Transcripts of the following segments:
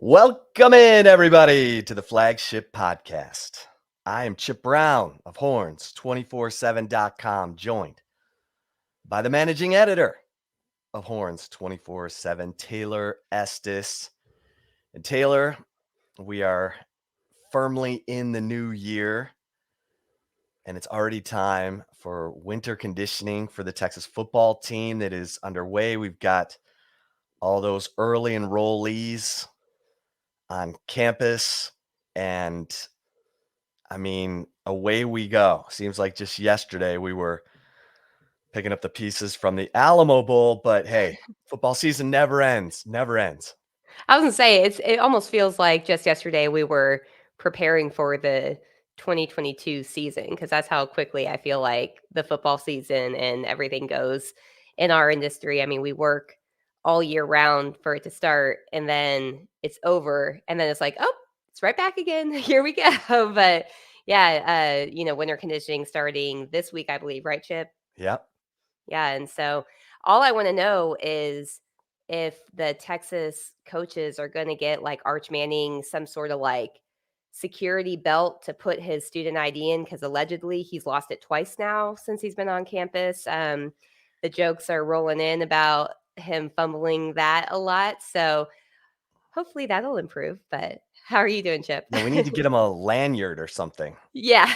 Welcome in, everybody, to the Flagship Podcast. I am Chip Brown of Horns247.com, joined by the managing editor of Horns247, Taylor Estes. And Taylor, we are firmly in the new year, and it's already time for winter conditioning for the Texas football team that is underway. We've got all those early enrollees on campus, and I mean, away we go. Seems like just yesterday we were picking up the pieces from the Alamo Bowl, but hey, football season never ends, never ends. I was gonna say it almost feels like just yesterday we were preparing for the 2022 season because that's how quickly I feel like the football season and everything goes in our industry. I mean, we work all year round for it to start and then it's over and then it's like, oh, it's right back again. Here we go. But yeah, winter conditioning starting this week, I believe, right, Chip? Yep. Yeah, and so all I wanna know is if the Texas coaches are gonna get, like, Arch Manning some sorta, like, security belt to put his student ID in because allegedly he's lost it twice now since he's been on campus. The jokes are rolling in about him fumbling that a lot, so hopefully that'll improve, but how are you doing, Chip? Yeah, we need to get him a lanyard or something. Yeah,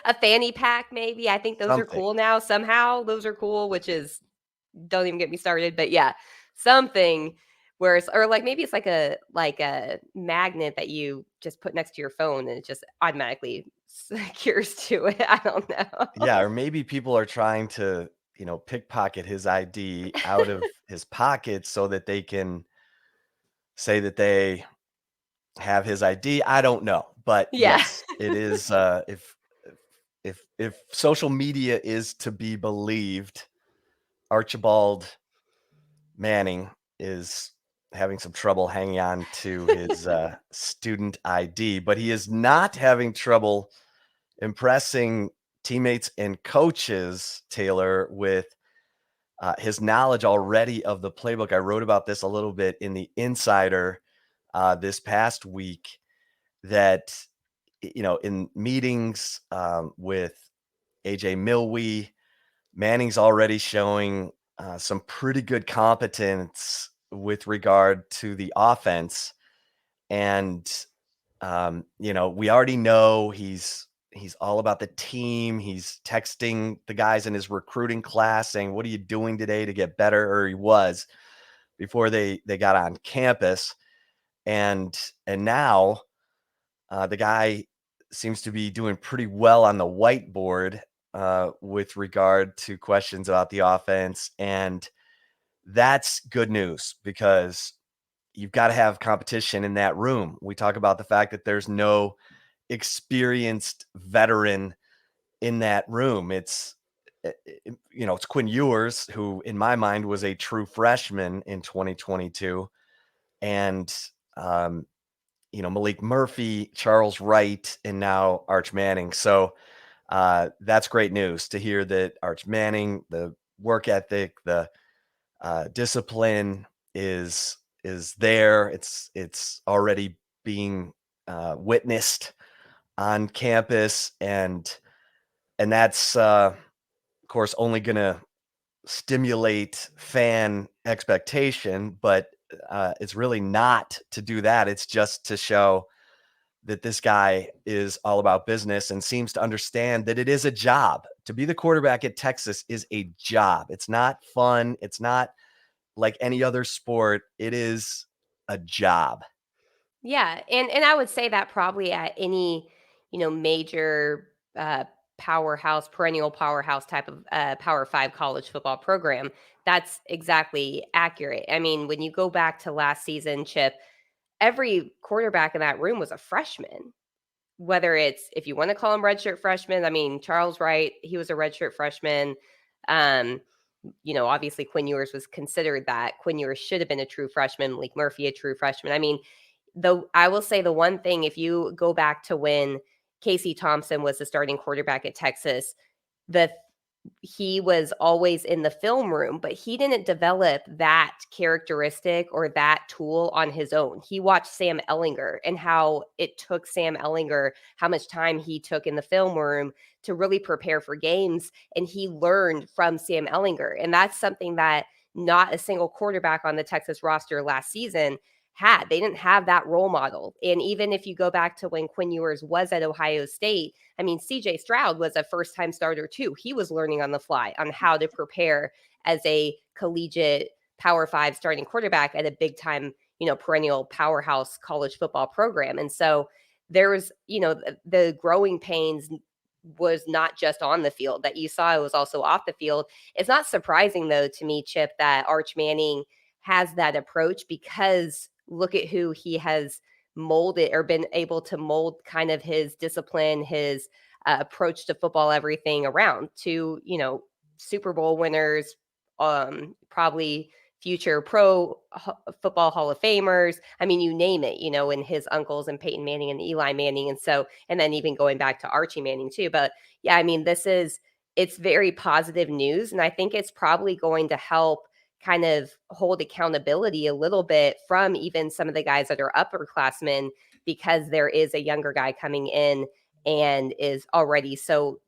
a fanny pack maybe, I think those are Something. cool now, somehow those are cool, which is don't even get me started, but yeah, something where it's or like maybe it's like a magnet that you just put next to your phone and it just automatically secures to it. I don't Yeah, know. or maybe people are trying to, pickpocket his ID out of his pocket so that they can say that they have his ID. I don't know, but Yeah. yes, it is. If social media is to be believed, Archibald Manning is having some trouble hanging on to his student ID, but he is not having trouble impressing teammates and coaches, Taylor, with his knowledge already of the playbook. I wrote about this a little bit in the Insider this past week that, in meetings with AJ Milwee, Manning's already showing some pretty good competence with regard to the offense. And, we already know he's all about the team. He's texting the guys in his recruiting class saying, "What are you doing today to get better?" Or he was before they got on campus. And now the guy seems to be doing pretty well on the whiteboard with regard to questions about the offense. And that's good news because you've got to have competition in that room. We talk about the fact that there's no experienced veteran in that room. It's Quinn Ewers, who in my mind was a true freshman in 2022. And, Malik Murphy, Charles Wright, and now Arch Manning. So that's great news to hear that Arch Manning, the work ethic, the discipline is there. It's already being witnessed on campus, and that's of course only going to stimulate fan expectation, but it's really not to do that. It's just to show that this guy is all about business and seems to understand that it is a job. To be the quarterback at Texas is a job. It's not fun. It's not like any other sport. It is a job. Yeah, and I would say that probably at any, major, powerhouse, perennial powerhouse type of, Power 5 college football program, that's exactly accurate. I mean, when you go back to last season, Chip, every quarterback in that room was a freshman. Whether it's if you wanna call him redshirt freshman, I mean, Charles Wright, he was a redshirt freshman. Um, obviously Quinn Ewers was considered that. Quinn Ewers should have been a true freshman, Malik Murphy a true freshman. I mean, though I will say the one thing, if you go back to when Casey Thompson was the starting quarterback at Texas, the he was always in the film room, but he didn't develop that characteristic or that tool on his own. He watched Sam Ellinger and how it took Sam Ellinger, how much time he took in the film room to really prepare for games. And he learned from Sam Ellinger. And that's something that not a single quarterback on the Texas roster last season had. They didn't have that role model. And even if you go back to when Quinn Ewers was at Ohio State, I mean, CJ Stroud was a first time starter too. He was learning on the fly on how to prepare as a collegiate Power Five starting quarterback at a big time, perennial powerhouse college football program. And so there was, the growing pains was not just on the field that you saw, it was also off the field. It's not surprising though to me, Chip, that Arch Manning has that approach, because look at who he has molded or been able to mold kind of his discipline, his approach to football, everything around to, Super Bowl winners, probably future football Hall of Famers. I mean, you name it, and his uncles and Peyton Manning and Eli Manning. And so, and then even going back to Archie Manning too. But yeah, I mean, it's very positive news. And I think it's probably going to help kind of hold accountability a little bit from even some of the guys that are upperclassmen, because there is a younger guy coming in and is already so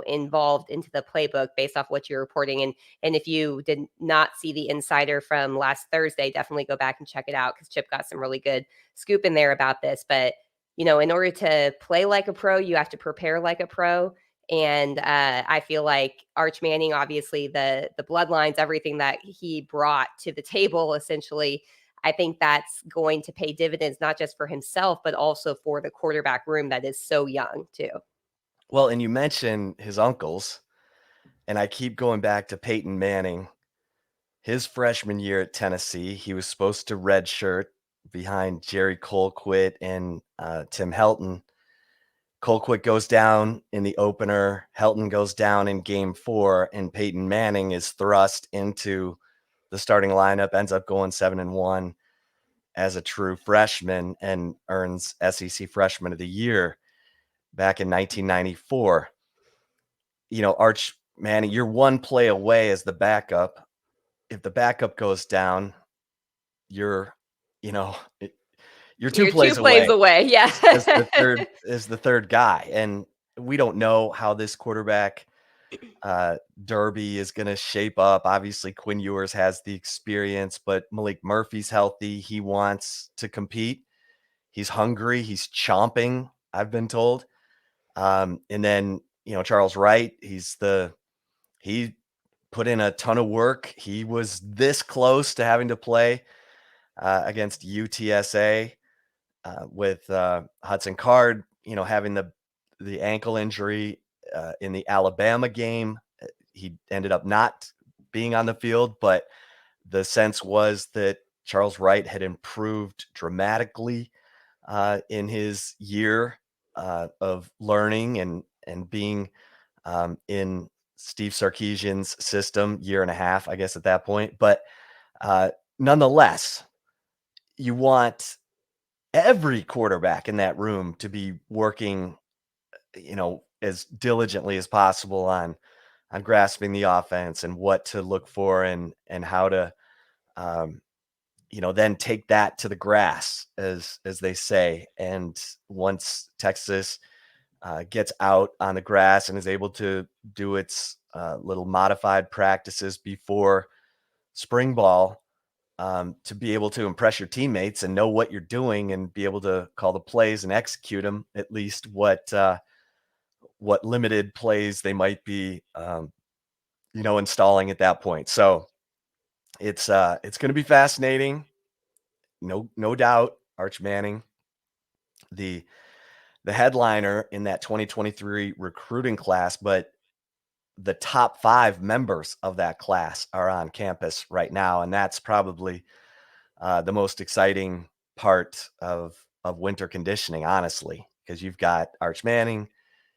involved into the playbook based off what you're reporting. And if you did not see the insider from last Thursday, definitely go back and check it out, because Chip got some really good scoop in there about this. But in order to play like a pro, you have to prepare like a pro. And I feel like Arch Manning, obviously the bloodlines, everything that he brought to the table, essentially, I think that's going to pay dividends, not just for himself, but also for the quarterback room that is so young too. Well, and you mentioned his uncles, and I keep going back to Peyton Manning. His freshman year at Tennessee, he was supposed to redshirt behind Jerry Colquitt and Tim Helton. Colquitt goes down in the opener. Helton goes down in game 4, and Peyton Manning is thrust into the starting lineup, ends up going 7-1 as a true freshman and earns SEC Freshman of the Year back in 1994. Arch Manning, you're one play away as the backup. If the backup goes down, you're, you know, you're 2 You're two plays plays away away. Yeah. as the third guy. And we don't know how this quarterback derby is going to shape up. Obviously, Quinn Ewers has the experience, but Malik Murphy's healthy. He wants to compete. He's hungry. He's chomping, I've been told. And then, Charles Wright, he put in a ton of work. He was this close to having to play against UTSA with Hudson Card, having the ankle injury in the Alabama game. He ended up not being on the field, but the sense was that Charles Wright had improved dramatically in his year of learning and being in Steve Sarkisian's system, year and a half, I guess, at that point. But nonetheless, you want every quarterback in that room to be working, as diligently as possible on grasping the offense and what to look for and how to, then take that to the grass, as they say. And once Texas gets out on the grass and is able to do its little modified practices before spring ball, to be able to impress your teammates and know what you're doing and be able to call the plays and execute them, at least what limited plays they might be, installing at that point. So it's going to be fascinating. No doubt. Arch Manning, the headliner in that 2023 recruiting class, but the top 5 members of that class are on campus right now. And that's probably the most exciting part of winter conditioning, honestly, because you've got Arch Manning,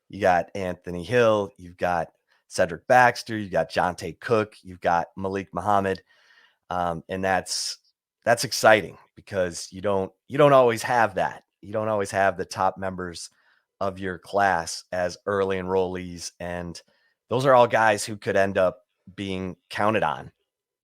you got Anthony Hill, you've got Cedric Baxter, you've got Jonte Cook, you've got Malik Muhammad. And that's exciting, because you don't always have that. You don't always have the top members of your class as early enrollees, and those are all guys who could end up being counted on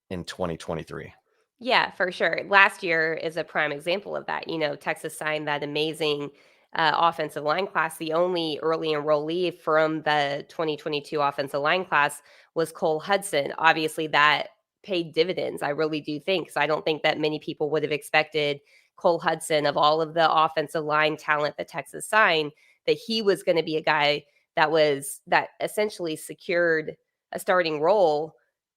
in 2023. Yeah, for sure. Last year is a prime example of that. Texas signed that amazing offensive line class. The only early enrollee from the 2022 offensive line class was Cole Hudson. Obviously, that paid dividends. I really do think. So I don't think that many people would have expected Cole Hudson, of all of the offensive line talent that Texas signed, that he was going to be a guy that essentially secured a starting role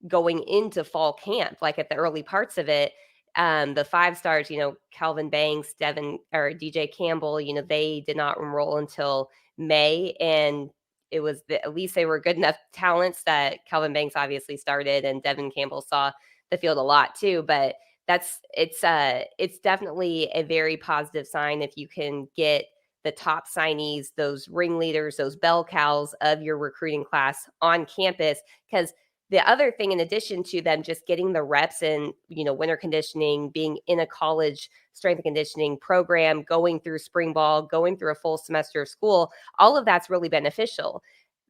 going into fall camp, like at the early parts of it. The 5 stars, Calvin Banks, Devin or DJ Campbell, they did not enroll until May. And at least they were good enough talents that Calvin Banks obviously started, and Devin Campbell saw the field a lot too. But it's definitely a very positive sign if you can get the top signees, those ringleaders, those bell cows of your recruiting class on campus. Because the other thing, in addition to them just getting the reps in, winter conditioning, being in a college strength and conditioning program, going through spring ball, going through a full semester of school, all of that's really beneficial.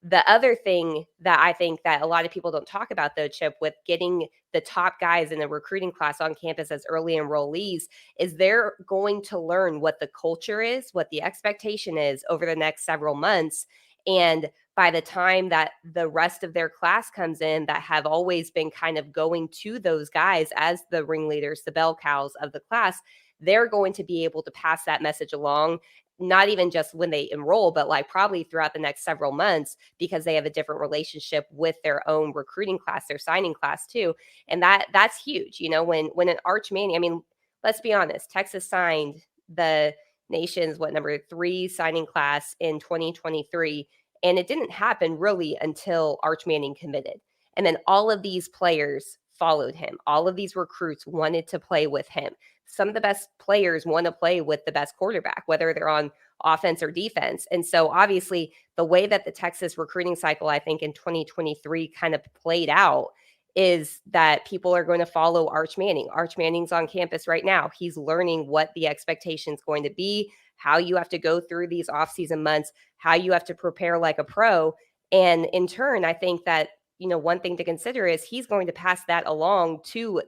The other thing that I think that a lot of people don't talk about, though, Chip, with getting the top guys in a recruiting class on campus as early enrollees, is they're going to learn what the culture is, what the expectation is over the next several months. And by the time that the rest of their class comes in, that have always been kind of going to those guys as the ringleaders, the bell cows of the class, they're going to be able to pass that message along, not even just when they enroll, but like probably throughout the next several months, because they have a different relationship with their own recruiting class, their signing class too. And that's huge. When an Arch Manning, I mean, let's be honest, Texas signed the nation's number 3 signing class in 2023, and it didn't happen really until Arch Manning committed. And then all of these players followed him. All of these recruits wanted to play with him. Some of the best players want to play with the best quarterback, whether they're on offense or defense. And so obviously the way that the Texas recruiting cycle, I think in 2023 kind of played out, is that people are going to follow Arch Manning. Arch Manning's on campus right now. He's learning what the expectation is going to be, how you have to go through these off-season months, how you have to prepare like a pro. And in turn, I think that, one thing to consider is he's going to pass that along to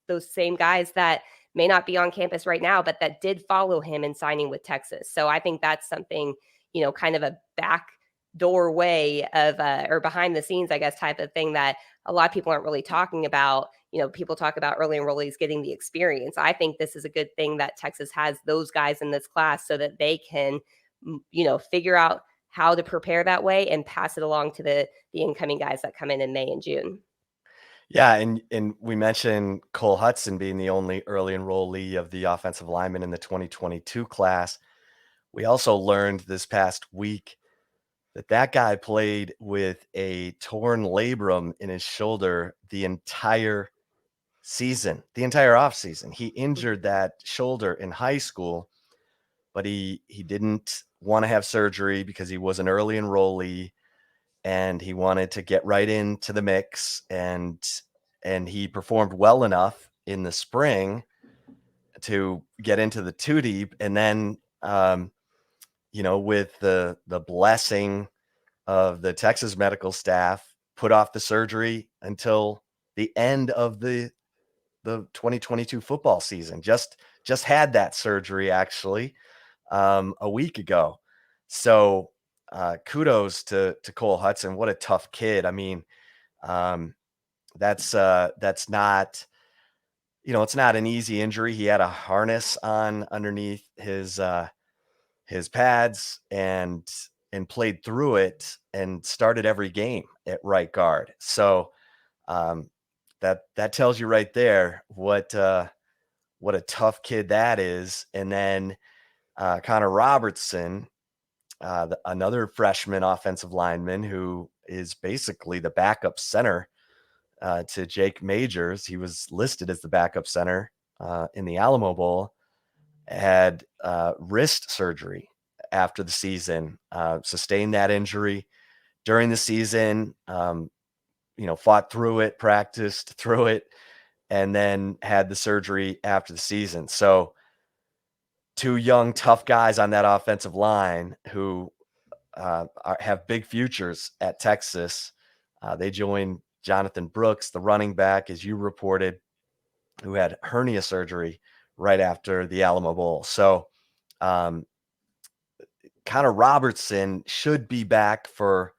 those same guys that may not be on campus right now, but that did follow him in signing with Texas. So I think that's something, kind of a back doorway of or behind the scenes, I guess, type of thing that a lot of people aren't really talking about. People talk about early enrollees getting the experience. I think this is a good thing that Texas has those guys in this class so that they can, figure out how to prepare that way and pass it along to the incoming guys that come in May and June. Yeah, and we mentioned Cole Hudson being the only early enrollee of the offensive lineman in the 2022 class. We also learned this past week that guy played with a torn labrum in his shoulder the entire season, the entire offseason. He injured that shoulder in high school, but he didn't want to have surgery because he was an early enrollee and he wanted to get right into the mix, and he performed well enough in the spring to get into the 2 deep. And then with the blessing of the Texas medical staff, put off the surgery until the end of the 2022 football season. Just had that surgery actually a week ago. So kudos to Cole Hudson. What a tough kid. I mean, that's not, it's not an easy injury. He had a harness on underneath his pads and played through it and started every game at right guard. So that tells you right there what a tough kid that is. And then Connor Robertson, another freshman offensive lineman who is basically the backup center to Jake Majors. He was listed as the backup center in the Alamo Bowl, had wrist surgery after the season, sustained that injury during the season, fought through it, practiced through it, and then had the surgery after the season. So 2 young, tough guys on that offensive line who have big futures at Texas. They joined Jonathan Brooks, the running back, as you reported, who had hernia surgery right after the Alamo Bowl. So um, Connor Robertson should be back for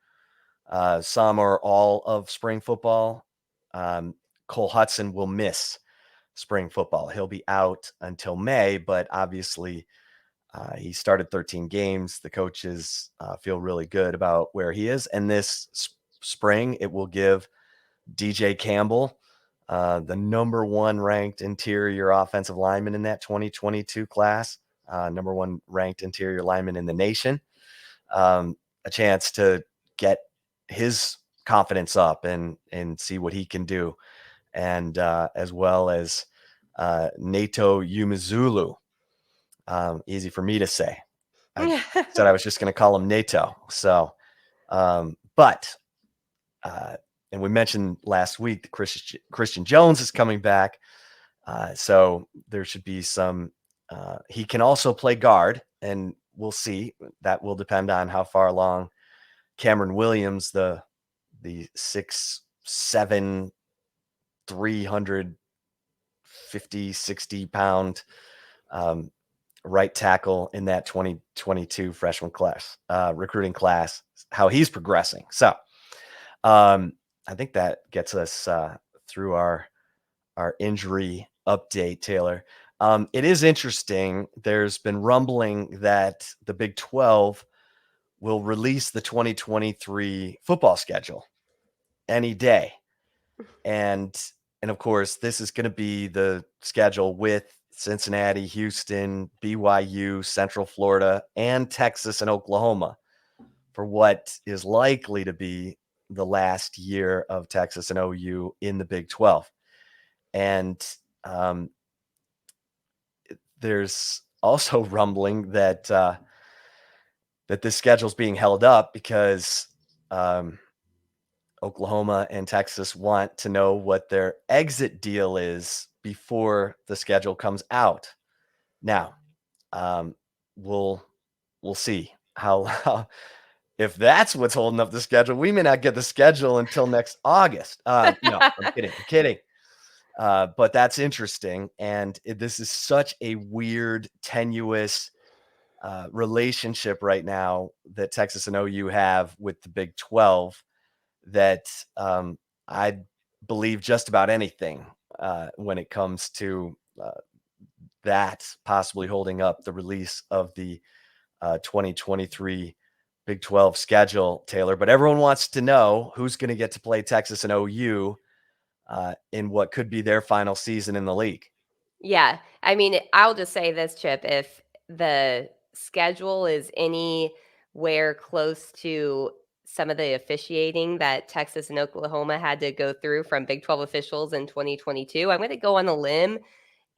some or all of spring football. Cole Hudson will miss spring football. He'll be out until May, but obviously he started 13 games. The coaches feel really good about where he is. And this spring, it will give DJ Campbell, the number one ranked interior offensive lineman in that 2022 class, number one ranked interior lineman in the nation, a chance to get his confidence up and see what he can do. And as well as Nato Umezulu. Easy for me to say. I said I was just going to call him NATO. So, but and we mentioned last week that Christian Jones is coming back. So there should be some. He can also play guard, and we'll see. That will depend on how far along Cameron Williams, the 6'7", 350, 60-pound right tackle in that 2022 freshman class, recruiting class, how he's progressing. So I think that gets us through our injury update, Taylor. It is interesting. There's been rumbling that the Big 12 will release the 2023 football schedule any day. And of course, this is going to be the schedule with Cincinnati, Houston, BYU, Central Florida, and Texas and Oklahoma for what is likely to be the last year of Texas and OU in the Big 12. And there's also rumbling that that this schedule is being held up because Oklahoma and Texas want to know what their exit deal is before the schedule comes out. Now, we'll see how if that's what's holding up the schedule. We may not get the schedule until next August. No, I'm kidding. But that's interesting, and this is such a weird, tenuous relationship right now that Texas and OU have with the Big 12 that I believe just about anything when it comes to that possibly holding up the release of the 2023 Big 12 schedule, Taylor. But everyone wants to know who's going to get to play Texas and OU in what could be their final season in the league. Yeah. I mean, I'll just say this, Chip. If the schedule is anywhere close to some of the officiating that Texas and Oklahoma had to go through from Big 12 officials in 2022, I'm going to go on a limb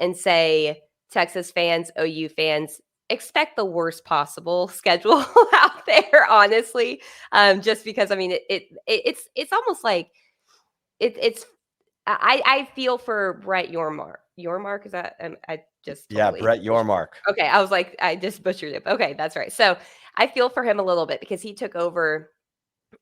and say, Texas fans, OU fans, expect the worst possible schedule out there, honestly. Just because, I mean, it's almost like it's I feel for Brett Yormark. Yormark, is that? I just totally Brett Yormark. Okay, I was like, I just butchered it. Okay, that's right. So I feel for him a little bit because he took over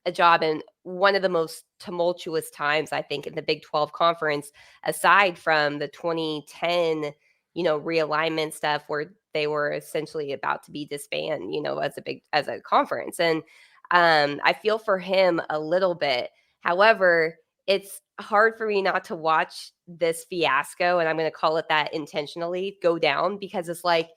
a job in one of the most tumultuous times, I think, in the Big 12 conference, aside from the 2010, realignment stuff where they were essentially about to be disbanded, as a conference. And I feel for him a little bit. However, it's hard for me not to watch this fiasco, and I'm going to call it that intentionally, go down, because it's like,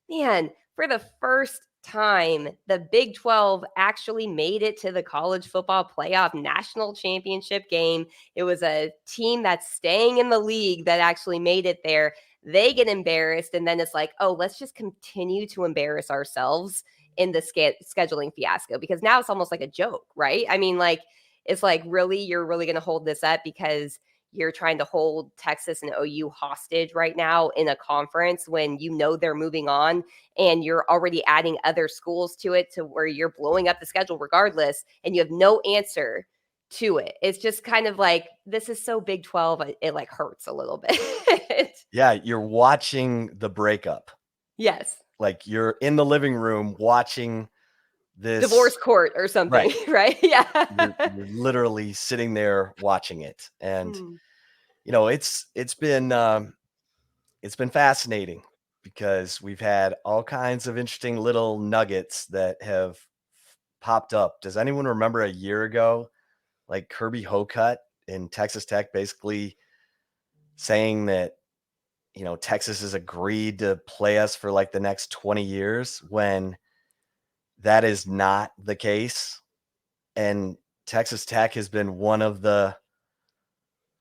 man, for the first time, the Big 12 actually made it to the college football playoff national championship game. It was a team that's staying in the league that actually made it there. They get embarrassed, and then it's like, oh, let's just continue to embarrass ourselves in the scheduling fiasco, because now it's almost like a joke, right? I mean, like, it's like, really, you're really going to hold this up because you're trying to hold Texas and OU hostage right now in a conference when they're moving on, and you're already adding other schools to it, to where you're blowing up the schedule regardless, and you have no answer to it. It's just kind of like, this is so Big 12, it like hurts a little bit. Yeah, you're watching the breakup. Yes. Like you're in the living room watching this Divorce court or something, right. right? Yeah. You're literally sitting there watching it, and Mm. it's been fascinating because we've had all kinds of interesting little nuggets that have popped up. Does anyone remember a year ago, like Kirby Hocutt in Texas Tech basically saying that, Texas has agreed to play us for like the next 20 years when that is not the case? And Texas Tech has been one of the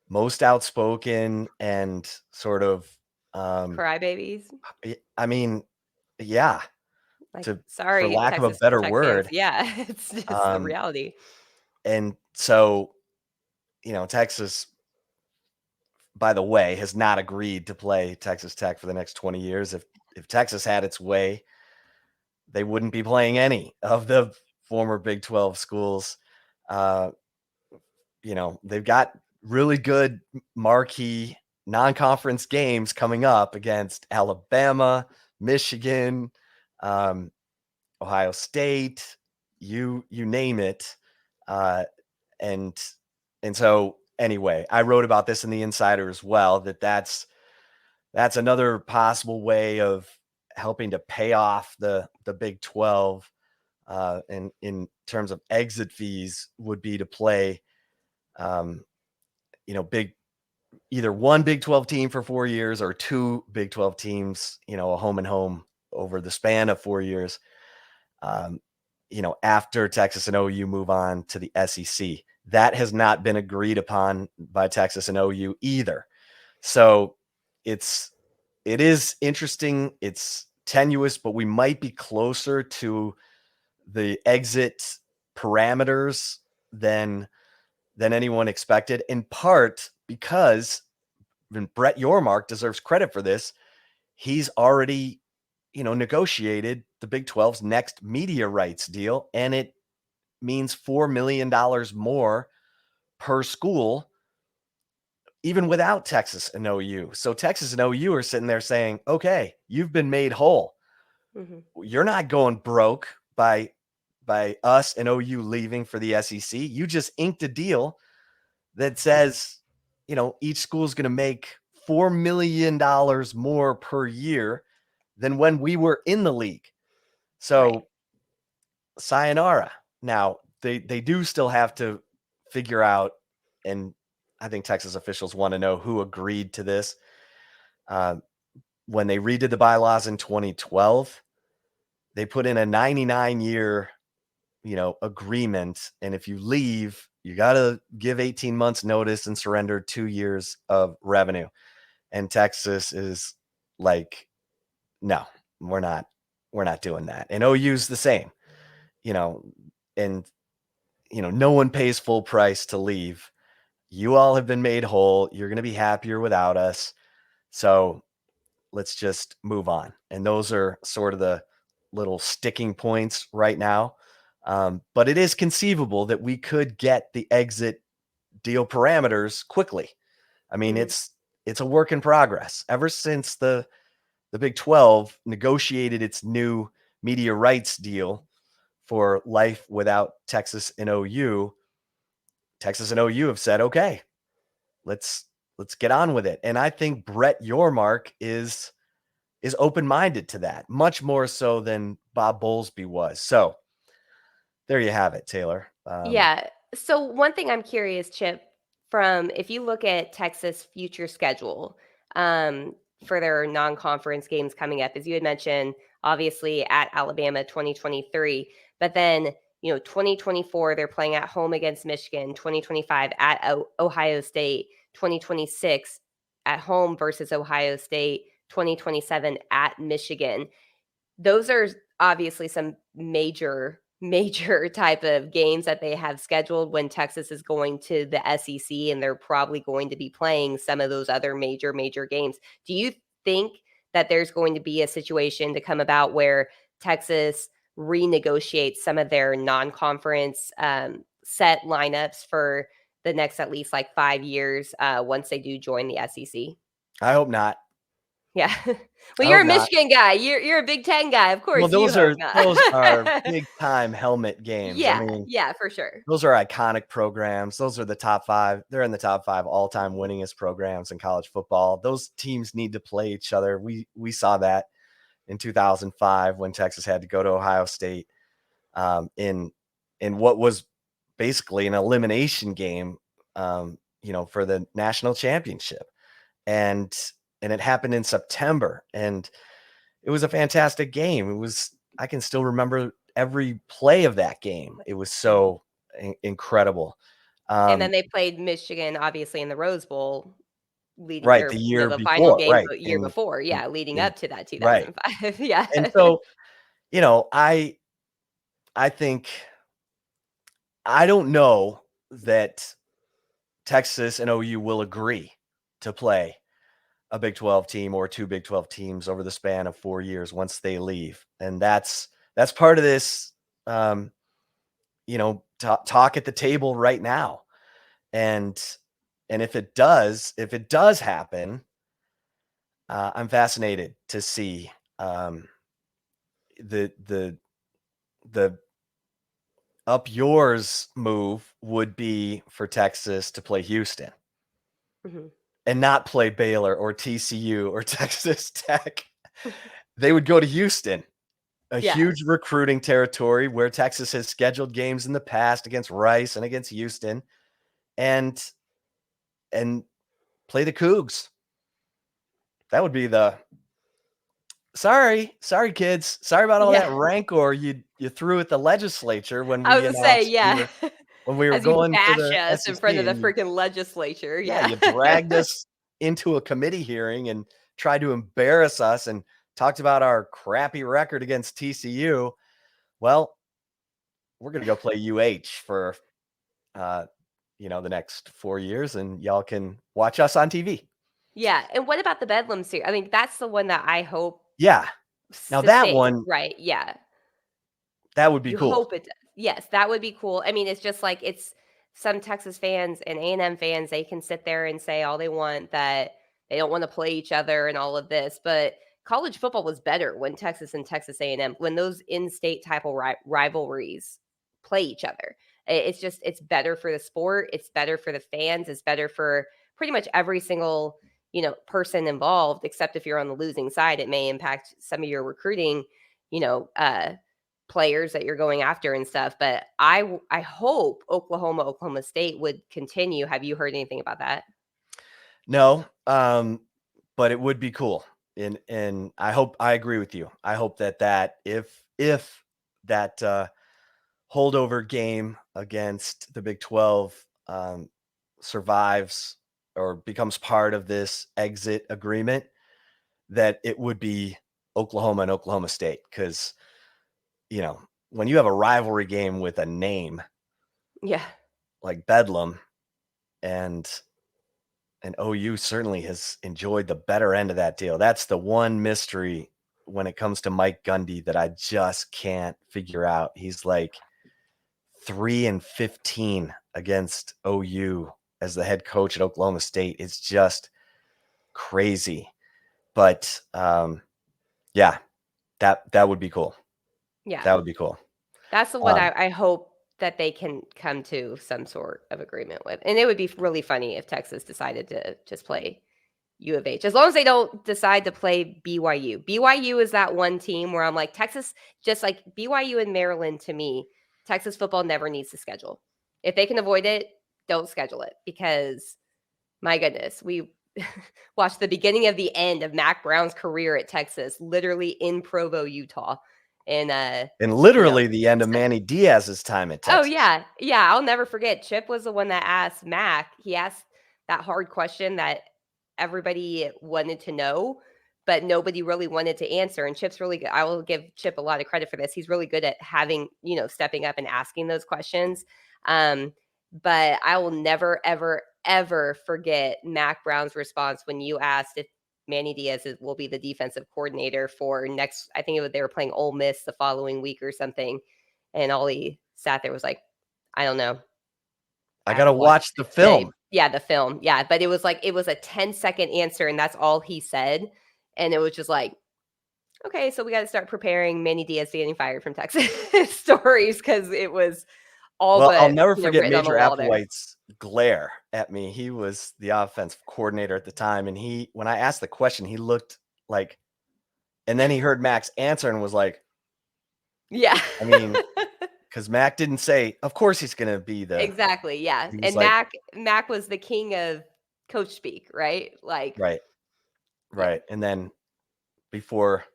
most outspoken and sort of, um, Crybabies. I mean, yeah, Like, to for sorry, lack of a Texas better Tech fans. word. Yeah, it's just the Um, reality. and so, Texas, by the way, has not agreed to play Texas Tech for the next 20 years. If Texas had its way, they wouldn't be playing any of the former Big 12 schools. Uh, they've got really good marquee non-conference games coming up against Alabama, Michigan, um, Ohio State, you name it. Uh, and and so anyway, I wrote about this in the Insider as well, that's another possible way of helping to pay off the Big 12, and in terms of exit fees would be to play, um, big either one Big 12 team for 4 years or two Big 12 teams, a home and home over the span of 4 years. Um, after Texas and OU move on to the SEC, that has not been agreed upon by Texas and OU either. So it's it is interesting. It's tenuous, but we might be closer to the exit parameters than anyone expected, in part because, and Brett Yormark deserves credit for this, he's already, negotiated the Big 12's next media rights deal, and it means $4 million more per school, even without Texas and OU. So Texas and OU are sitting there saying, okay, you've been made whole. Mhm. You're not going broke by us and OU leaving for the SEC. You just inked a deal that says, each school is going to make $4 million more per year than when we were in the league. Right. So sayonara. Now, they do still have to figure out, and I think Texas officials want to know who agreed to this. Uh, when they redid the bylaws in 2012, they put in a 99-year, agreement. And if you leave, you got to give 18 months notice and surrender 2 years of revenue. And Texas is like, no, we're not doing that. And OU's the same, you know, and no one pays full price to leave. You all have been made whole. You're going to be happier without us. So let's just move on. And those are sort of the little sticking points right now. But it is conceivable that we could get the exit deal parameters quickly. I mean, Mhm. it's a work in progress. Ever since the Big 12 negotiated its new media rights deal for life without Texas and OU, Texas and OU have said, okay, let's get on with it. And I think Brett Yormark is open-minded to that, much more so than Bob Bowlesby was. So there you have it, Taylor. Yeah. So one thing I'm curious, Chip, from if you look at Texas' future schedule, um, for their non-conference games coming up, as you had mentioned, obviously at Alabama 2023, but then 2024 they're playing at home against Michigan, 2025 at Ohio State, 2026 at home versus Ohio State, 2027 at Michigan. Those are obviously some major type of games that they have scheduled when Texas is going to the SEC, and they're probably going to be playing some of those other major games. Do you think that there's going to be a situation to come about where Texas renegotiates some of their non-conference set lineups for the next at least like 5 years once they do join the SEC? I hope not. Yeah. I Well, you're hope a not. Michigan guy. You're a Big Ten guy. Of Well, course, you hope those are not. big time helmet games. I Yeah, mean, yeah, for sure. those are iconic programs. Those are the top 5. They're in the top 5 all-time winningest programs in college football. Those teams need to play each other. We saw that in 2005 when Texas had to go to Ohio State in what was basically an elimination game, for the national championship, and it happened in September, and it was a fantastic game. I can still remember every play of that game. It was Mhm. so incredible. And then Um, they played Michigan, obviously, in the Rose Bowl, leading right, or the year the final before, game right, the year before, yeah, leading in up to that right, 2005. Yeah. and so I think I don't know that Texas and OU will agree to play a Big 12 team or 2 Big 12 teams over the span of 4 years once they leave, and that's part of this, um, talk at the table right now, and if it does happen, I'm fascinated to see, the the up yours move would be for Texas to play Houston Mhm. and not play Baylor or TCU or Texas Tech. They would go to Houston, a Yeah. huge recruiting territory where Texas has scheduled games in the past against Rice and against Houston, and and play the Cougs. That would be the sorry kids. Sorry about all Yeah. that rancor you threw at the legislature when I was we gonna say, announced yeah. we were As you going to bash the us in front SEC, of the and freaking legislature, yeah. you dragged us into a committee hearing and tried to embarrass us and talked about our crappy record against TCU. Well, we're going to go play UH for uh, the next 4 years, and y'all can watch us on TV. Yeah, and what about the Bedlam series? I mean, that's the one that I hope Yeah. Now that sustains, one, right, yeah. that would be You cool. hope it does. Yes, that would be cool. I mean, it's just like it's some Texas fans and A&M fans, they can sit there and say all they want that they don't want to play each other and all of this, but college football was better when Texas and Texas A&M, when those in-state type of rivalries play each other. It's just it's better for the sport, it's better for the fans, it's better for pretty much every single, person involved, except if you're on the losing side, it may impact some of your recruiting, you know, uh players that you're going after and stuff. But I hope Oklahoma State would continue. Have you heard anything about that? No, but it would be cool. And I agree with you. I hope that if that holdover game against the Big 12 survives or becomes part of this exit agreement, that it would be Oklahoma and Oklahoma State, because when you have a rivalry game with a name Yeah. like Bedlam, and OU certainly has enjoyed the better end of that deal. That's the one mystery when it comes to Mike Gundy that I just can't figure out. He's like 3-15 against OU as the head coach at Oklahoma State. It's just crazy. But yeah, that would be cool. Yeah. That would be cool. That's the one I hope that they can come to some sort of agreement with. And it would be really funny if Texas decided to just play U of H, as long as they don't decide to play BYU. BYU is that one team where I'm like, Texas, just like BYU and Maryland, to me, Texas football never needs to schedule. If they can avoid it, don't schedule it, because my goodness, we watched the beginning of the end of Mac Brown's career at Texas, literally in Provo, Utah. And, and you know, literally the end of Manny Diaz's time at oh, Texas. yeah. Yeah, I'll never forget. Chip was the one that asked Mac. He asked that hard question that everybody wanted to know, but nobody really wanted to answer. And Chip's really good. I will give Chip a lot of credit for this. He's really good at having, stepping up and asking those questions. Um, but I will never, ever, ever forget Mac Brown's response when you asked if Manny Diaz will be the defensive coordinator for next. I think they were playing Ole Miss the following week or something, and all he sat there was like, "I don't know. I I got to haven't watched watch the it today." film. Yeah, the film. Yeah, but it was like it was a 10-second answer, and that's all he said. And it was just like, okay, so we got to start preparing Manny Diaz getting fired from Texas stories, because it was all Well, I'll but, never forget written on the Major wall there. Applewhite's glare at me. He was the offensive coordinator at the time, and when I asked the question, he looked like, and then he heard Mac's answer and was like, Yeah. I mean, because Mac didn't say, of course he's going to be Exactly, yeah. he was And like, Mac was the king of coach speak, right? Like, right, yeah. right. And then before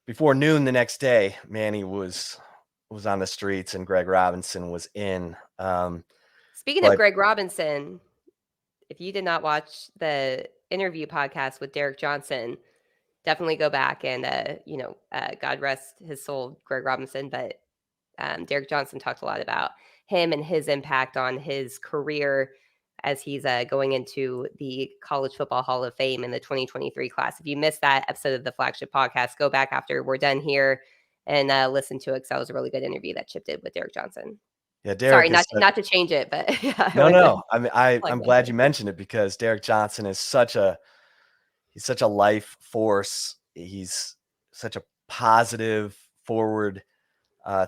noon the next day, Manny was on the streets and Greg Robinson was in. Speaking of But Greg Robinson, if you did not watch the interview podcast with Derek Johnson, definitely go back and, God rest his soul, Greg Robinson, but Derek Johnson talked a lot about him and his impact on his career as he's going into the College Football Hall of Fame in the 2023 class. If you missed that episode of the Flagship Podcast, go back after we're done here and listen to it, because that was a really good interview that Chip did with Derek Johnson. yeah, Sorry, Derek not is not to change it, but yeah, I no, wanted to no. I mean, plug I'm him. glad you mentioned it because Derek Johnson is he's such a life force. He's such a positive, forward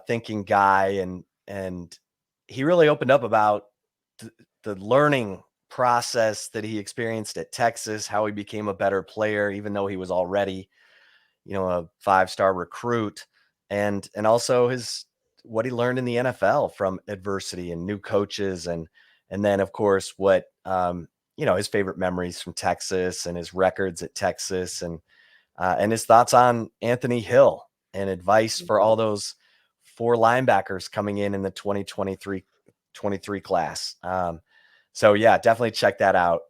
thinking guy, and he really opened up about the learning process that he experienced at Texas, how he became a better player, even though he was already, a 5-star recruit, and also what he learned in the NFL from adversity and new coaches, and then of course what his favorite memories from Texas and his records at Texas, and his thoughts on Anthony Hill and advice for all those 4 linebackers coming in the 2023 class. So yeah, definitely check that out.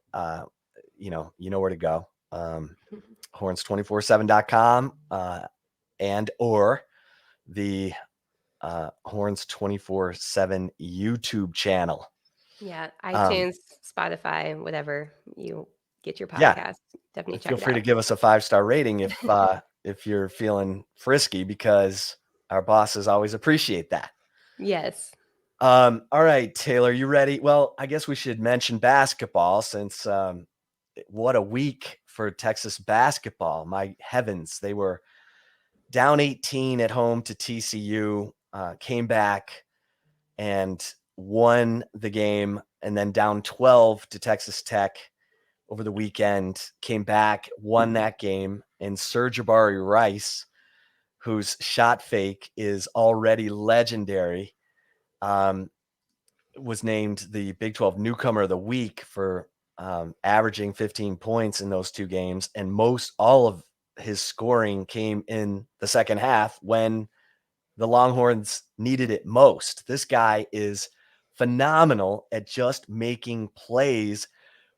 You know where to go. Horns247.com and or the Horns 24/7 YouTube channel. Yeah, Um, iTunes, Spotify, whatever you get your yeah, podcast, definitely feel check it free to out. give us a 5-star rating if you're feeling frisky, because our bosses always appreciate that. Yes. All right, Taylor, you ready? Well, I guess we should mention basketball since what a week for Texas basketball. My heavens, they were down 18 at home to TCU, came back and won the game, and then down 12 to Texas Tech over the weekend, came back, won that game, and Serge Jabari Rice, whose shot fake is already legendary, was named the Big 12 Newcomer of the Week for averaging 15 points in those 2 games, and all of his scoring came in the second half when the Longhorns needed it most. This guy is phenomenal at just making plays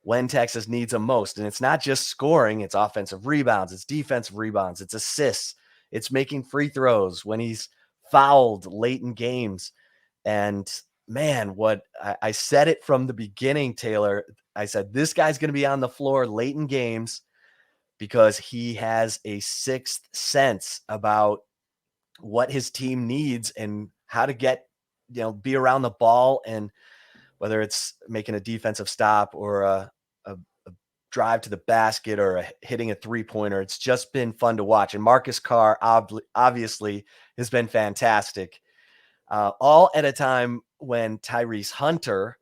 when Texas needs him most. And it's not just scoring, it's offensive rebounds, it's defensive rebounds, it's assists, it's making free throws when he's fouled late in games. And man, what I said it from the beginning, Taylor. I said, this guy's going to be on the floor late in games because he has a sixth sense about what his team needs and how to be around the ball, and whether it's making a defensive stop or a drive to the basket or hitting a 3-pointer. It's just been fun to watch. And Marcus Carr obviously has been fantastic, all at a time when Tyrese Hunter,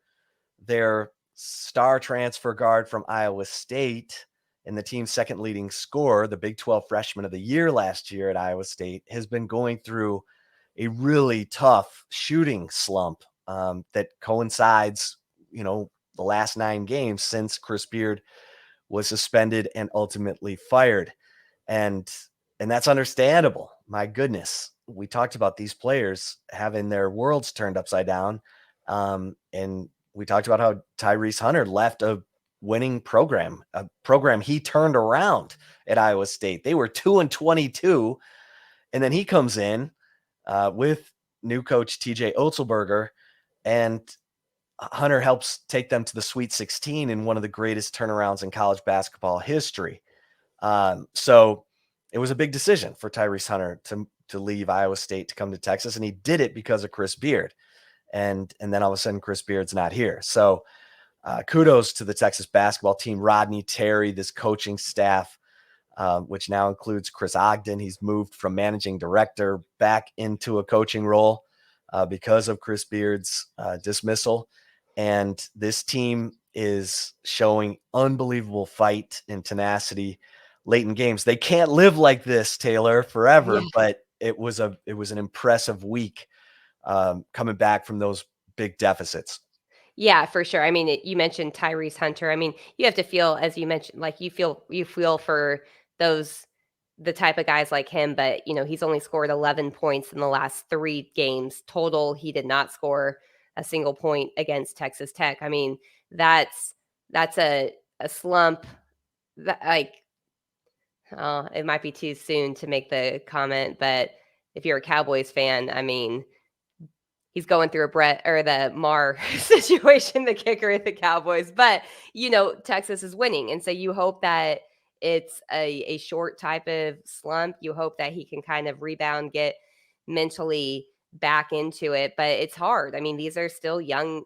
their star transfer guard from Iowa State and the team's second leading scorer, the Big 12 freshman of the year last year at Iowa State, has been going through a really tough shooting slump that coincides, the last 9 games since Chris Beard was suspended and ultimately fired. And that's understandable. My goodness. We talked about these players having their worlds turned upside down. And we talked about how Tyrese Hunter left a winning program, a program he turned around at Iowa State. They were 2-22. And then he comes in with new coach TJ Otzelberger, and Hunter helps take them to the Sweet 16 in one of the greatest turnarounds in college basketball history. So it was a big decision for Tyrese Hunter to leave Iowa State to come to Texas, and he did it because of Chris Beard. And then all of a sudden, Chris Beard's not here. So kudos to the Texas basketball team, Rodney Terry, this coaching staff. which now includes Chris Ogden. He's moved from managing director back into a coaching role because of Chris Beard's dismissal. And this team is showing unbelievable fight and tenacity late in games. They can't live like this, Taylor, forever, Yeah. but it was an impressive week coming back from those big deficits. Yeah, for sure. I mean, you mentioned Tyrese Hunter. I mean, you have to feel, as you mentioned, like you feel for those the type of guys like him. But he's only scored 11 points in the last 3 games total. He did not score a single point against Texas Tech. I mean, that's that's a slump. That it might be too soon to make the comment, but if you're a Cowboys fan, I mean, he's going through a Brett or the Mar situation, the kicker at the Cowboys. But Texas is winning, and so you hope that it's a short type of slump. You hope that he can kind of rebound, get mentally back into it. But it's hard. I mean, these are still young,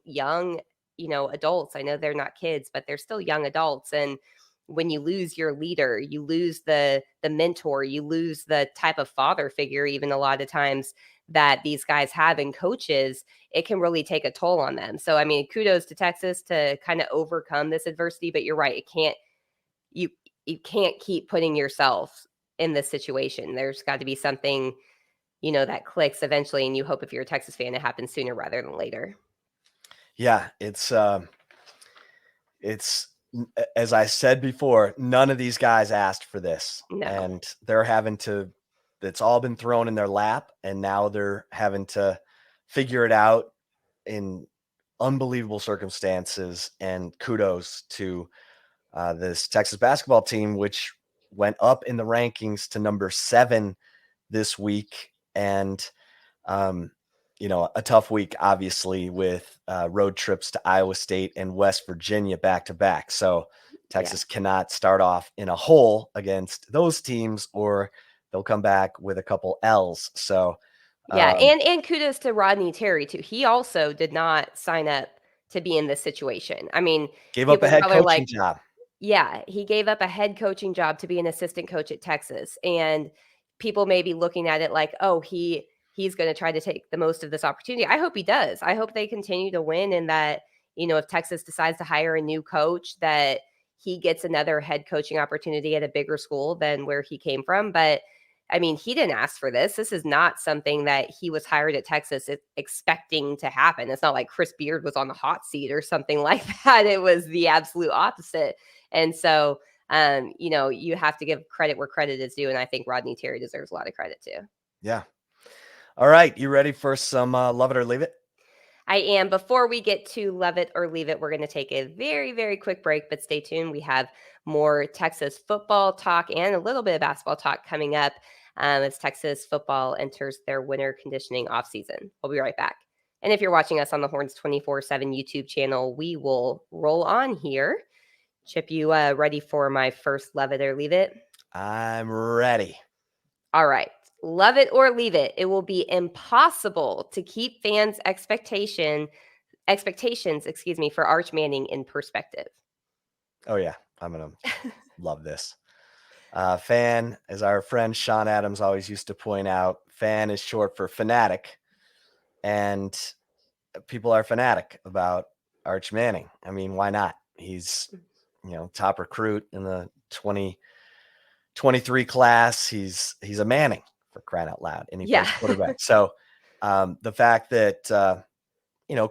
adults. I know they're not kids, but they're still young adults. And when you lose your leader, you lose the mentor, you lose the type of father figure, even a lot of times that these guys have in coaches, it can really take a toll on them. So, I mean, kudos to Texas to kind of overcome this adversity, but you're right. You, you can't keep putting yourself in this situation. There's got to be something, that clicks eventually. And you hope if you're a Texas fan, it happens sooner rather than later. Yeah, it's as I said before, none of these guys asked for this, No. and they're having to. It's all been thrown in their lap, and now they're having to figure it out in unbelievable circumstances. And kudos to this Texas basketball team, which went up in the rankings to number 7 this week, and a tough week, obviously, with road trips to Iowa State and West Virginia back to back. So Yeah. Texas cannot start off in a hole against those teams, or they'll come back with a couple L's. So Yeah, and kudos to Rodney Terry too. He also did not sign up to be in this situation. I mean, gave up a people head probably are like, coaching job. yeah, he gave up a head coaching job to be an assistant coach at Texas. And people may be looking at it like, oh, he's going to try to take the most of this opportunity. I hope he does. I hope they continue to win, and that, if Texas decides to hire a new coach, that he gets another head coaching opportunity at a bigger school than where he came from. But I mean, he didn't ask for this. This is not something that he was hired at Texas expecting to happen. It's not like Chris Beard was on the hot seat or something like that. It was the absolute opposite. And so, you have to give credit where credit is due. And I think Rodney Terry deserves a lot of credit too. Yeah. All right. You ready for some love it or leave it? I am. Before we get to love it or leave it, we're going to take a very, very quick break, but stay tuned. We have more Texas football talk and a little bit of basketball talk coming up as Texas football enters their winter conditioning off season. We'll be right back. And if you're watching us on the Horns 24/7 YouTube channel, we will roll on here. Chip, you ready for my first love it or leave it? I'm ready. All right. Love it or leave it. It will be impossible to keep fans' expectations, for Arch Manning in perspective. Oh, yeah. I'm going to love this. Fan, as our friend Sean Adams always used to point out, fan is short for fanatic. And people are fanatic about Arch Manning. I mean, why not? He's, top recruit in the 2023 class. He's a Manning, for crying out loud, and he Yeah. plays quarterback. So the fact that,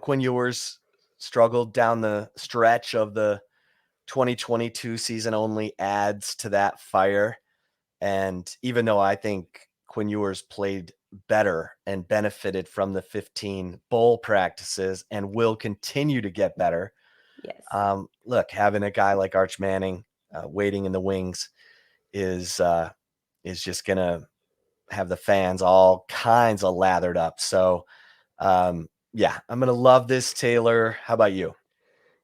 Quinn Ewers struggled down the stretch of the 2022 season only adds to that fire. And even though I think Quinn Ewers played better and benefited from the 15 bowl practices and will continue to get better, Yes. look, having a guy like Arch Manning waiting in the wings is just going to have the fans all kinds of lathered up. So, yeah, I'm going to love this, Taylor. How about you?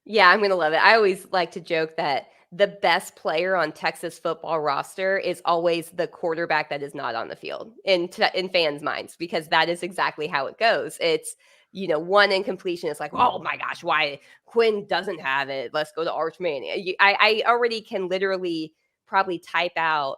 Yeah, I'm going to love it. I always like to joke that the best player on Texas football roster is always the quarterback that is not on the field in fans' minds, because that is exactly how it goes. It's, one incompletion. It's like, oh my gosh, why Quinn doesn't have it? Let's go to Arch Manning. I already can literally probably type out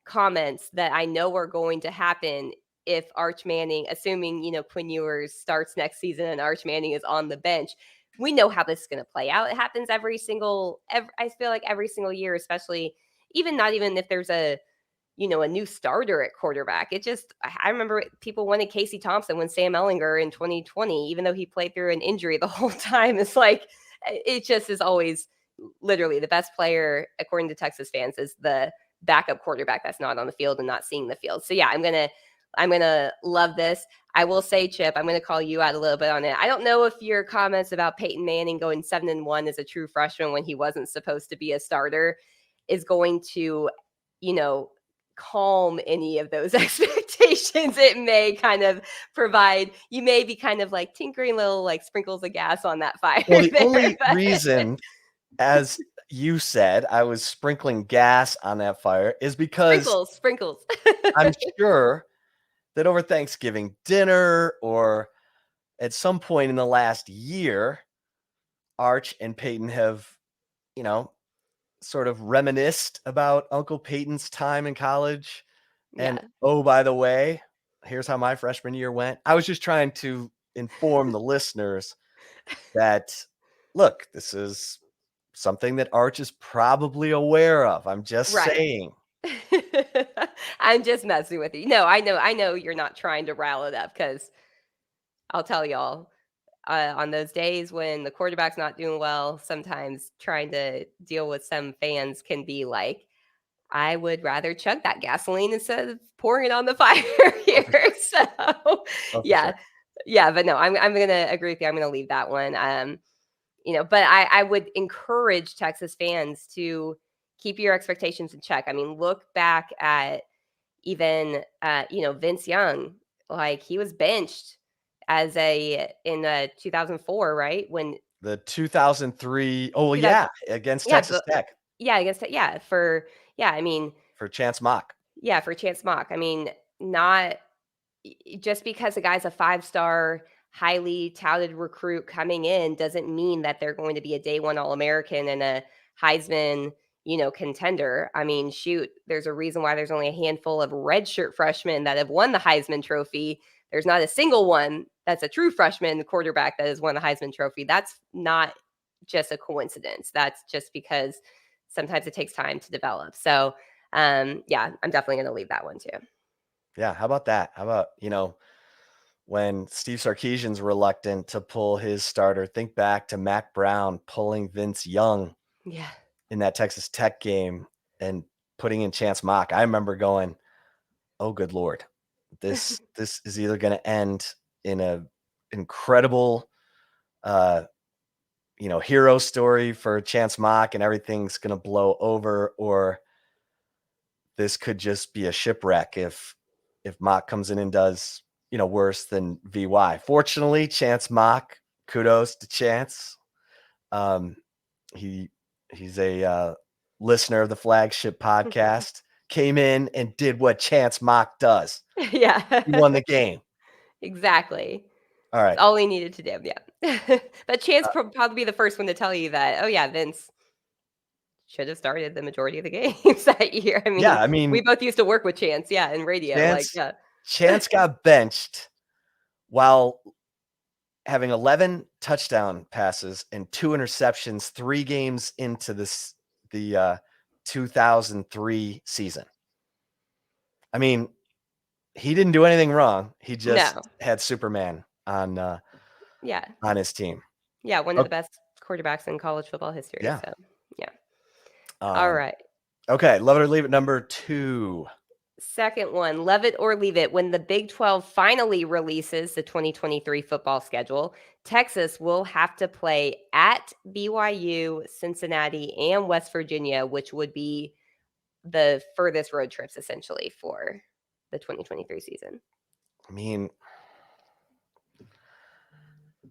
comments that I know are going to happen if Arch Manning, assuming, Quinn Ewers starts next season and Arch Manning is on the bench. We know how this is going to play out. It happens I feel like every single year, especially not even if there's a new starter at quarterback. I remember people wanted Casey Thompson when Sam Ellinger in 2020, even though he played through an injury the whole time. It's like, it just is always literally the best player, according to Texas fans, is the backup quarterback that's not on the field and not seeing the field. So yeah, I'm gonna love this. I will say, Chip, I'm gonna call you out a little bit on it. I don't know if your comments about Peyton Manning going 7-1 as a true freshman when he wasn't supposed to be a starter is going to, calm any of those expectations. It may kind of provide, you may be kind of like tinkering little like sprinkles of gas on that fire. Well, the there, only but reason, as you said, I was sprinkling gas on that fire is because sprinkles. I'm sure that over Thanksgiving dinner or at some point in the last year, Arch and Peyton have, sort of reminisced about Uncle Peyton's time in college. And Yeah. oh, by the way, here's how my freshman year went. I was just trying to inform the listeners that, look, this is something that Arch is probably aware of. I'm just Right. saying. I'm just messing with you. No, I know you're not trying to rile it up, because I'll tell y'all, on those days when the quarterback's not doing well, sometimes trying to deal with some fans can be like, I would rather chug that gasoline instead of pouring it on the fire Oh, here. for sure. So, Oh, for yeah. sure. Yeah, but no, I'm gonna agree with you. I'm gonna leave that one. But I would encourage Texas fans to keep your expectations in check. I mean, look back at even Vince Young, like he was benched in 2004, right? When The 2003. Oh, well, 2000, yeah, against yeah, Texas but Tech yeah, I guess I mean, for Chance Mock. yeah, for Chance Mock. I mean, not just because a guy's a 5-star, highly touted recruit coming in doesn't mean that they're going to be a day one All-American and a Heisman, contender. I mean, shoot, there's a reason why there's only a handful of redshirt freshmen that have won the Heisman Trophy. There's not a single one that's a true freshman quarterback that has won the Heisman Trophy. That's not just a coincidence. That's just because sometimes it takes time to develop. So, yeah, I'm definitely going to leave that one too. Yeah, how about that? How about, when Steve Sarkisian's reluctant to pull his starter, think back to Mac Brown pulling Vince Young Yeah. in that Texas Tech game and putting in Chance Mock. I remember going, "Oh, good Lord, this is either going to end in a incredible, uh, hero story for Chance Mock and everything's going to blow over, or this could just be a shipwreck if Mock comes in and does worse than VY." Fortunately, Chance Mock, kudos to Chance. He he's a listener of the Flagship Podcast. Came in and did what Chance Mock does. Yeah. He won the game. Exactly. All It's right. all he needed to do, yeah. But Chance probably be the first one to tell you that, "Oh, yeah, Vince should have started the majority of the games that year." I Yeah, mean, I we mean, both used to work with Chance, yeah, in radio, like, Chance yeah. Chance got benched while having 11 touchdown passes and 2 interceptions 3 games into the 2003 season. I mean, he didn't do anything wrong. He just No. had Superman Yeah. on his team. Yeah, one of Oh, the best quarterbacks in college football history, yeah. so, yeah. Um, Alright. okay, love it or leave it, number 2. Second one, love it or leave it. When the Big 12 finally releases the 2023 football schedule, Texas will have to play at BYU, Cincinnati, and West Virginia, which would be the furthest road trips essentially for the 2023 season. I mean,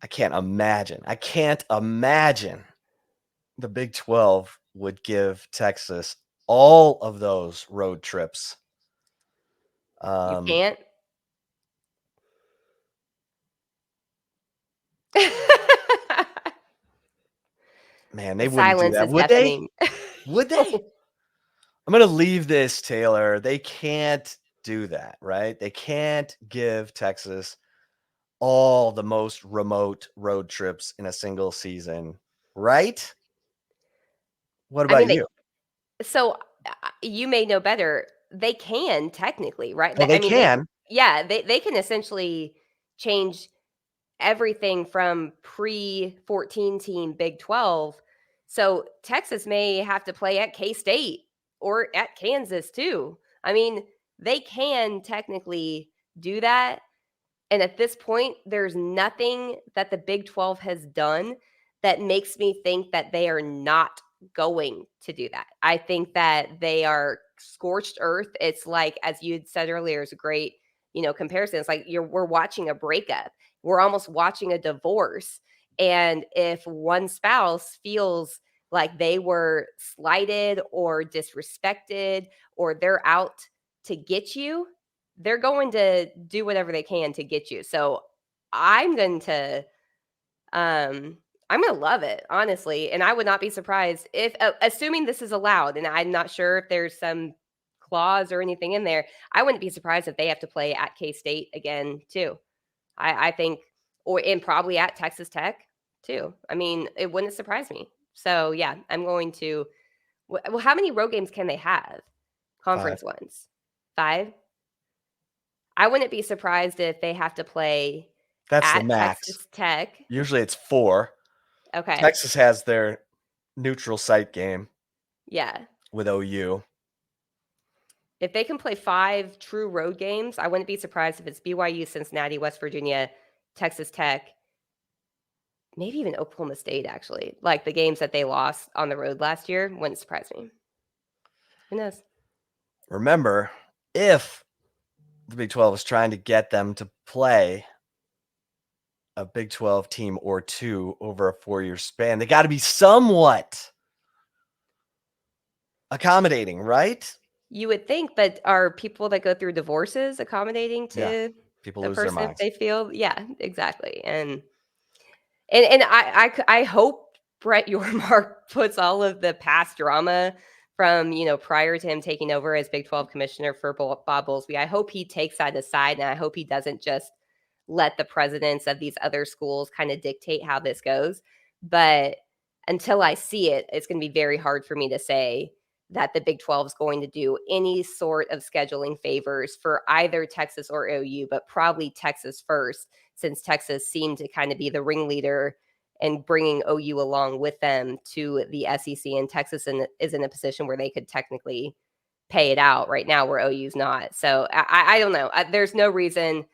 I can't imagine the Big 12 would give Texas all of those road trips. You Um, can't? Man, The they wouldn't do silence that, is would they? deafening. Would they? I'm going to leave this, Taylor. They can't do that, right? They can't give Texas all the most remote road trips in a single season, right? What I about mean, you? so you may know better. They can technically, right? Oh, they I mean, can. yeah, they can essentially change everything from pre 14 team Big 12. So Texas may have to play at K State or at Kansas too. I mean, they can technically do that. And at this point, there's nothing that the Big 12 has done that makes me think that they are not going to do that. I think that they are scorched earth. It's like, as you had said earlier, it's a great, comparison. It's like we're watching a breakup. We're almost watching a divorce. And if one spouse feels like they were slighted or disrespected or they're out to get you, they're going to do whatever they can to get you. So I'm going to I'm going to love it, honestly, and I would not be surprised if assuming this is allowed, and I'm not sure if there's some clause or anything in there. I wouldn't be surprised if they have to play at K-State again too. I think or and probably at Texas Tech too. I mean, it wouldn't surprise me. So, yeah, I'm going to well, how many road games can they have? 5. Conference ones? 5? I wouldn't be surprised if they have to play That's the at max. Texas Tech. Usually it's 4. Okay. Texas has their neutral site game Yeah. with OU. If they can play 5 true road games, I wouldn't be surprised if it's BYU, Cincinnati, West Virginia, Texas Tech, maybe even Oklahoma State, actually. Like the games that they lost on the road last year wouldn't surprise me. Who knows? Remember, if the Big 12 is trying to get them to play a Big 12 team or two over a 4-year span, they got to be somewhat accommodating, right? You would think, but are people that go through divorces accommodating Yeah. to People a lose their person if minds. they feel yeah, exactly. And I hope Brett Yormark puts all of the past drama from, prior to him taking over as Big 12 commissioner for Bob Bowlesby. I hope he takes that aside, and I hope he doesn't just let the presidents of these other schools kind of dictate how this goes. But until I see it, it's going to be very hard for me to say that the Big 12 is going to do any sort of scheduling favors for either Texas or OU, but probably Texas first, since Texas seemed to kind of be the ringleader and bringing OU along with them to the SEC. And Texas is in a position where they could technically pay it out right now, where OU's not. So I don't know. There's no reason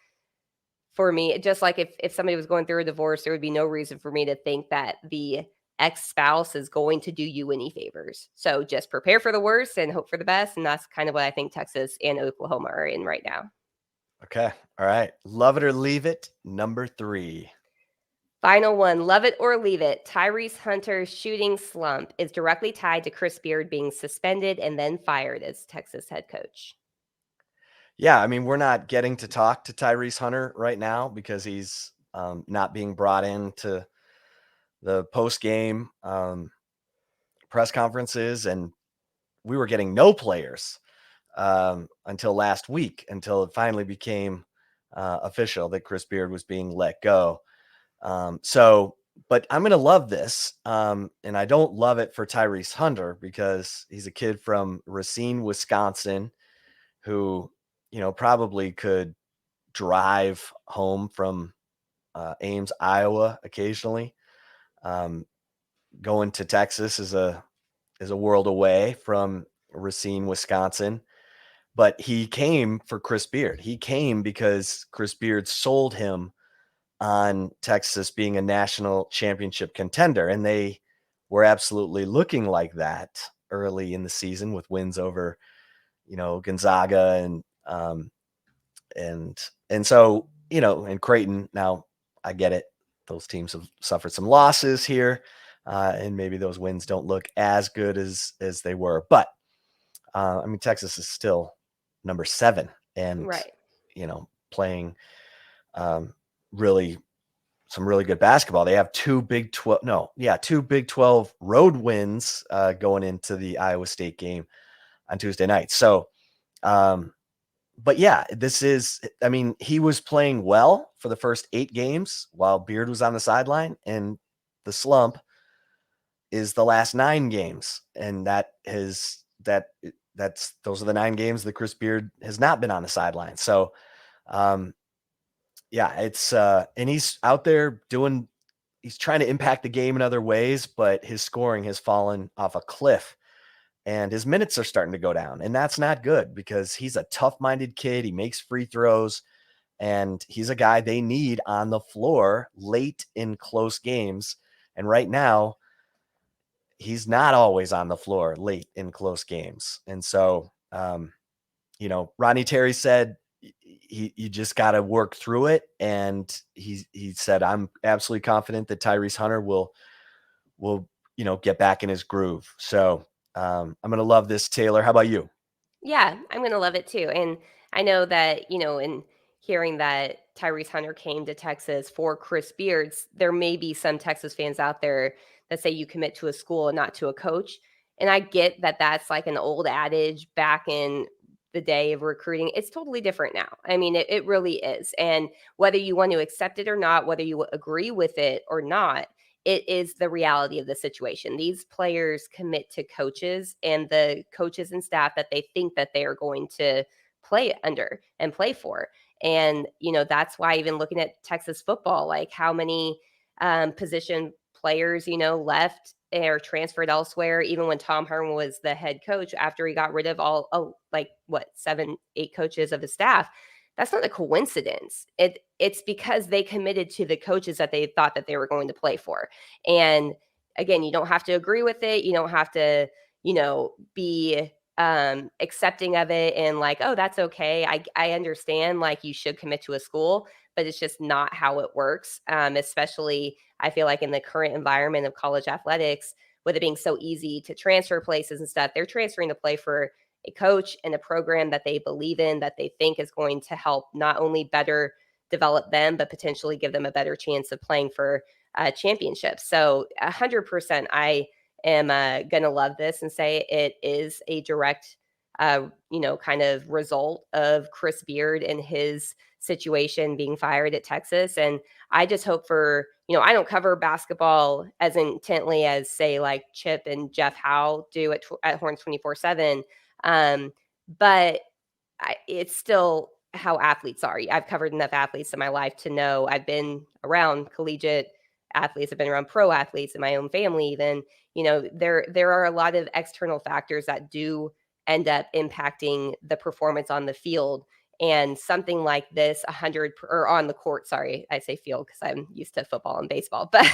for me, just like if somebody was going through a divorce, there would be no reason for me to think that the ex-spouse is going to do you any favors. So just prepare for the worst and hope for the best. And that's kind of what I think Texas and Oklahoma are in right now. Okay. All right. Love it or leave it. Number 3. Final one, love it or leave it. Tyrese Hunter's shooting slump is directly tied to Chris Beard being suspended and then fired as Texas head coach. Yeah. I mean, we're not getting to talk to Tyrese Hunter right now because he's not being brought into the post game press conferences, and we were getting no players until last week, until it finally became official that Chris Beard was being let go. But I'm going to love this. And I don't love it for Tyrese Hunter because he's a kid from Racine, Wisconsin, who, probably could drive home from Ames, Iowa occasionally. Going to Texas is a world away from Racine, Wisconsin. But he came for Chris Beard. He came because Chris Beard sold him on Texas being a national championship contender. And they were absolutely looking like that early in the season with wins over, Gonzaga and so, and Creighton. Now I get it. Those teams have suffered some losses here. And maybe those wins don't look as good as they were. But I mean, Texas is still number 7 and, Right. playing really some really good basketball. They have 2 Big 12 road wins going into the Iowa State game. on Tuesday night. So, but yeah, he was playing well for the first 8 games while Beard was on the sideline, and the slump is the last 9 games. And those are the 9 games that Chris Beard has not been on the sideline. So, yeah, and he's out there he's trying to impact the game in other ways, but his scoring has fallen off a cliff and his minutes are starting to go down. And that's not good because he's a tough-minded kid. He makes free throws and he's a guy they need on the floor late in close games. And right now, he's not always on the floor late in close games. And so, Ronnie Terry said, you just got to work through it. And he said, I'm absolutely confident that Tyrese Hunter will get back in his groove. So I'm going to love this, Taylor. How about you? Yeah, I'm gonna love it too. And I know that, in hearing that Tyrese Hunter came to Texas for Chris Beards, there may be some Texas fans out there that say you commit to a school and not to a coach. And I get that that's like an old adage back in the day of recruiting. It's totally different now. I mean, it really is. And whether you want to accept it or not, whether you agree with it or not, it is the reality of the situation. These players commit to coaches and the coaches and staff that they think that they are going to play under and play for. And, that's why even looking at Texas football, like how many position players, left or transferred elsewhere, even when Tom Herman was the head coach after he got rid of all, like what, 7, 8 coaches of his staff. That's not a coincidence. It's because they committed to the coaches that they thought that they were going to play for. And again, you don't have to agree with it. You don't have to, be accepting of it and like, oh, that's okay. I understand like you should commit to a school, but it's just not how it works. Especially I feel like in the current environment of college athletics, with it being so easy to transfer places and stuff, they're transferring to play for a coach and a program that they believe in, that they think is going to help not only better develop them, but potentially give them a better chance of playing for championships. So 100%, I am going to love this and say it is a direct, kind of result of Chris Beard and his situation being fired at Texas. And I just hope for, I don't cover basketball as intently as say like Chip and Jeff Howe do at Horns 24/7. But it's still how athletes are. I've covered enough athletes in my life to know I've been around collegiate athletes. I've been around pro athletes in my own family. Even, there are a lot of external factors that do end up impacting the performance on the field. And something like this, 100 or on the court, sorry, I say field because I'm used to football and baseball, but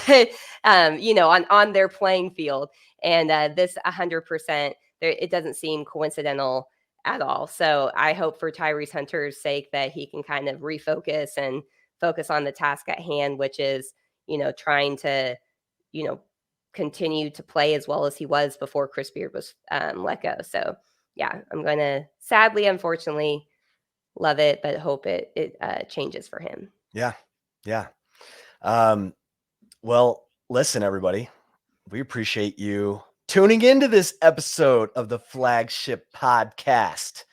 on their playing field, and this 100%, it doesn't seem coincidental at all. So I hope for Tyrese Hunter's sake that he can kind of refocus and focus on the task at hand, which is, trying to, you know, continue to play as well as he was before Chris Beard was let go. So yeah, I'm going to sadly, unfortunately, love it, but hope it changes for him. Yeah. Yeah. Well, listen, everybody, we appreciate you tuning into this episode of the Flagship Podcast.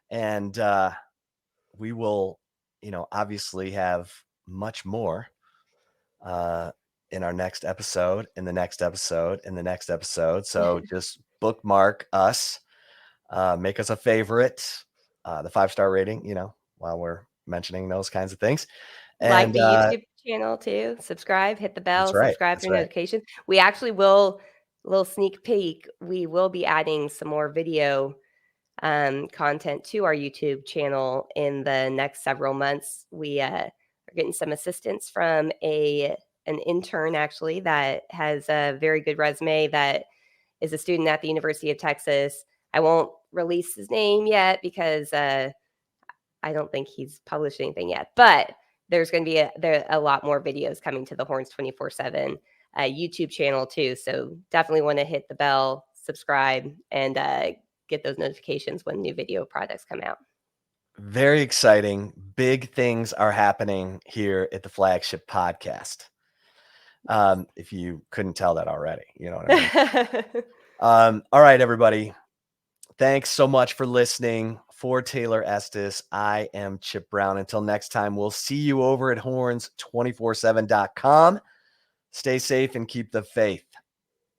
And we will, obviously have much more in our next episode, in the next episode, in the next episode. So just bookmark us, make us a favorite, the 5-star rating, while we're mentioning those kinds of things. Like And the YouTube channel too. Subscribe, hit the bell, that's right. subscribe That's for right. notifications. We actually will, little sneak peek, we will be adding some more video content to our YouTube channel in the next several months. We are getting some assistance from an intern actually that has a very good resume, that is a student at the University of Texas. I won't release his name yet because I don't think he's published anything yet, but there's going to be a lot more videos coming to the Horns 24/7 YouTube channel too. So definitely want to hit the bell, subscribe, and get those notifications when new video products come out. Very exciting. Big things are happening here at the Flagship Podcast. If you couldn't tell that already, you know what I mean? All right, everybody. Thanks so much for listening. For Taylor Estes, I am Chip Brown. Until next time, we'll see you over at horns247.com. Stay safe and keep the faith.